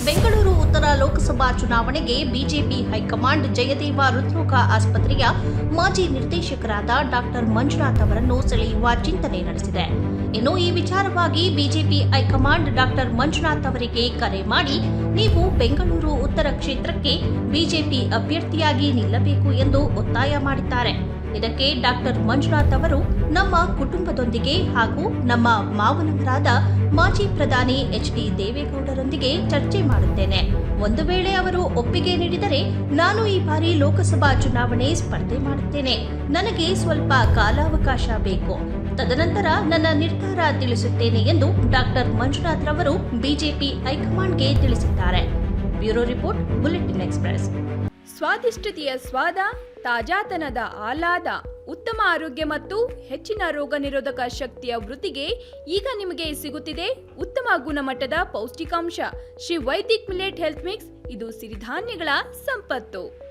ಬೆಂಗಳೂರು ಉತ್ತರ ಲೋಕಸಭಾ ಚುನಾವಣೆಗೆ BJP high command Jayadeva ಹೃದ್ರೋಗ ಆಸ್ಪತ್ರೆಯ ಮಾಜಿ ನಿರ್ದೇಶಕರಾದ ಡಾಕ್ಟರ್ ಮಂಜುನಾಥ್ ಅವರನ್ನು ಸೆಳೆಯುವ ಚಿಂತನೆ ನಡೆಸಿದೆ. ಇನ್ನು ಈ ವಿಚಾರವಾಗಿ ಬಿಜೆಪಿ ಹೈಕಮಾಂಡ್ ಡಾಕ್ಟರ್ ಮಂಜುನಾಥ್ ಅವರಿಗೆ ಕರೆ ಮಾಡಿ ನೀವು ಬೆಂಗಳೂರು ಉತ್ತರ ಕ್ಷೇತ್ರಕ್ಕೆ ಬಿಜೆಪಿ ಅಭ್ಯರ್ಥಿಯಾಗಿ ನಿಲ್ಲಬೇಕು ಎಂದು ಒತ್ತಾಯ ಮಾಡಿದ್ದಾರೆ. ಇದಕ್ಕೆ ಡಾಕ್ಟರ್ ಮಂಜುನಾಥ್ ಅವರು ನಮ್ಮ ಕುಟುಂಬದೊಂದಿಗೆ ಹಾಗೂ ನಮ್ಮ ಮಾವನವರಾದ ಮಾಜಿ ಪ್ರಧಾನಿ ಎಚ್.ಡಿ. ದೇವೇಗೌಡರೊಂದಿಗೆ ಚರ್ಚೆ ಮಾಡುತ್ತೇನೆ. ಒಂದು ವೇಳೆ ಅವರು ಒಪ್ಪಿಗೆ ನೀಡಿದರೆ ನಾನು ಈ ಬಾರಿ ಲೋಕಸಭಾ ಚುನಾವಣೆ ಸ್ಪರ್ಧೆ ಮಾಡುತ್ತೇನೆ. ನನಗೆ ಸ್ವಲ್ಪ ಕಾಲಾವಕಾಶ ಬೇಕು. ತದನಂತರ ನನ್ನ ನಿರ್ಧಾರ ತಿಳಿಸುತ್ತೇನೆ ಎಂದು ಡಾಕ್ಟರ್ ಮಂಜುನಾಥ್ ರವರು ಬಿಜೆಪಿ ಹೈಕಮಾಂಡ್ಗೆ ತಿಳಿಸಿದ್ದಾರೆ. Bureau report, bulletin express. ಸ್ವಾದಿಷ್ಟತೆಯ ಸ್ವಾದ, ತಾಜಾತನದ ಆಹ್ಲಾದ, ಉತ್ತಮ ಆರೋಗ್ಯ ಮತ್ತು ಹೆಚ್ಚಿನ ರೋಗ ನಿರೋಧಕ ಶಕ್ತಿಯ ವೃದ್ಧಿಗೆ ಈಗ ನಿಮಗೆ ಸಿಗುತ್ತಿದೆ ಉತ್ತಮ ಗುಣಮಟ್ಟದ ಪೌಷ್ಟಿಕಾಂಶ Shri Vaidik millet health mix. ಇದು ಸಿರಿಧಾನ್ಯಗಳ ಸಂಪತ್ತು.